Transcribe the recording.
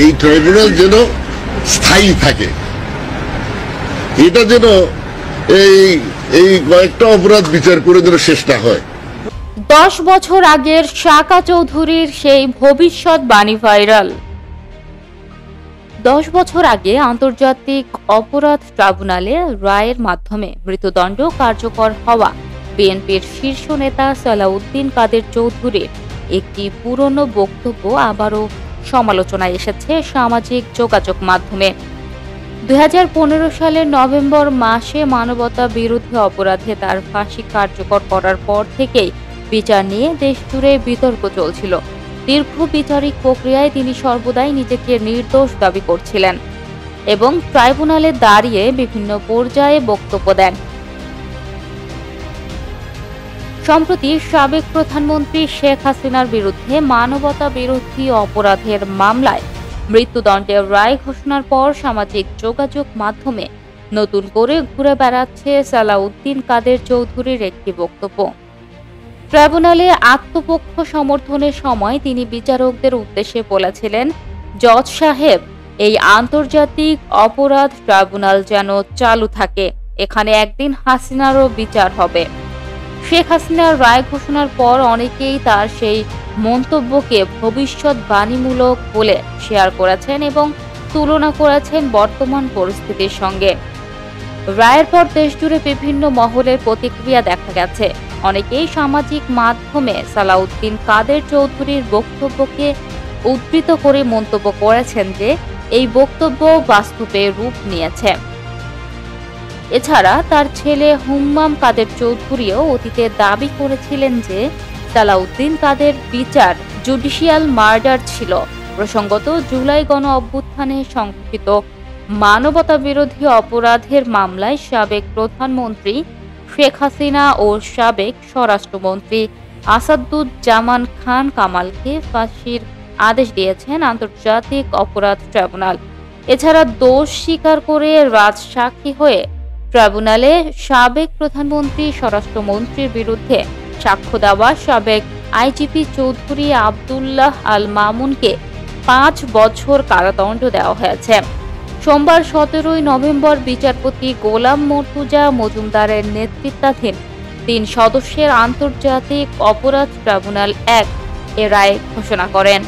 এই ট্রাইব্যুনাল যেন স্থায়ী থাকে, এটা যেন এই কয়েকটা অপরাধ বিচার করে যেন শেষ না হয়। 10 বছর আগের সাকা চৌধুরীর সেই ভবিষ্যৎবাণী ভাইরাল। 10 বছর আগে আন্তর্জাতিক অপরাধ ট্রাইব্যুনালে রায়ের মাধ্যমে মৃত্যুদণ্ড কার্যকর হওয়া বিএনপির শীর্ষ নেতা সালাউদ্দিন কাদের চৌধুরীর একটি পুরনো বক্তব্য আবারও সমালোচনায় এসেছে সামাজিক যোগাযোগ মাধ্যমে। 2015 সালের নভেম্বর মাসে মানবতা বিরোধী অপরাধে তার ফাঁসি কার্যকর করার পর থেকেই বিচার নিয়ে দেশজুড়ে বিতর্ক চলছিল। দীর্ঘ বিচারিক প্রক্রিয়ায় তিনি সর্বদাই নিজেকে নির্দোষ দাবি করছিলেন এবং ট্রাইব্যুনালে দাঁড়িয়ে বিভিন্ন পর্যায়ে বক্তব্য দেন। সম্প্রতি সাবেক প্রধানমন্ত্রী শেখ হাসিনার বিরুদ্ধে মানবতা বিরোধী অপরাধের মামলায় মৃত্যুদণ্ডের রায় ঘোষণার পর সামাজিক যোগাযোগ মাধ্যমে নতুন করে ঘুরে বেড়াচ্ছে সালাউদ্দিন কাদের চৌধুরীর একটি বক্তব্য। ট্রাইব্যুনালে আত্মপক্ষ সমর্থনের সময় তিনি বিচারকদের উদ্দেশ্যে বলেছিলেন, জজ সাহেব, এই আন্তর্জাতিক অপরাধ ট্রাইব্যুনাল যেন চালু থাকে, এখানে একদিন হাসিনারও বিচার হবে। শেখ হাসিনার রায় ঘোষণার পর অনেকেই তার সেই মন্তব্যকে ভবিষ্যৎবাণীমূলক বলে শেয়ার করেছেন এবং তুলনা করেছেন বর্তমান পরিস্থিতির সঙ্গে। রায়ের পর দেশজুড়ে বিভিন্ন মহলের প্রতিক্রিয়া দেখা গেছে। অনেকেই সামাজিক মাধ্যমে সালাউদ্দিন কাদের চৌধুরীর বক্তব্যকে উদ্ধৃত করে মন্তব্য করেছেন যে এই বক্তব্য বাস্তবে রূপ নিয়েছে। এছাড়া তার ছেলে হুম্মাম কাদের চৌধুরীও অতীতে দাবি করেছিলেন যে সালাউদ্দিন কাদের বিচার জুডিশিয়াল মার্ডার ছিল। প্রসঙ্গত, জুলাই গণ অভ্যুত্থানে সংঘটিত মানবতা বিরোধী অপরাধের মামলায় সাবেক প্রধানমন্ত্রী শেখ হাসিনা ও সাবেক স্বরাষ্ট্রমন্ত্রী আসাদুজ্জামান খান কামালকে ফাঁসির আদেশ দিয়েছেন আন্তর্জাতিক অপরাধ ট্রাইব্যুনাল। এছাড়া দোষ স্বীকার করে রাজসাক্ষী হয়ে ট্রাইব্যুনালে সাবেক প্রধানমন্ত্রী স্বরাষ্ট্রমন্ত্রীর বিরুদ্ধে সাক্ষ্য দেওয়া সাবেক আইজিপি চৌধুরী আব্দুল্লাহ আল মামুনকে 5 বছর কারাদণ্ড দেওয়া হয়েছে। সোমবার 17 নভেম্বর বিচারপতি গোলাম মর্তুজা মজুমদারের নেতৃত্বাধীন 3 সদস্যের আন্তর্জাতিক অপরাধ ট্রাইব্যুনাল 1 এ রায় ঘোষণা করেন।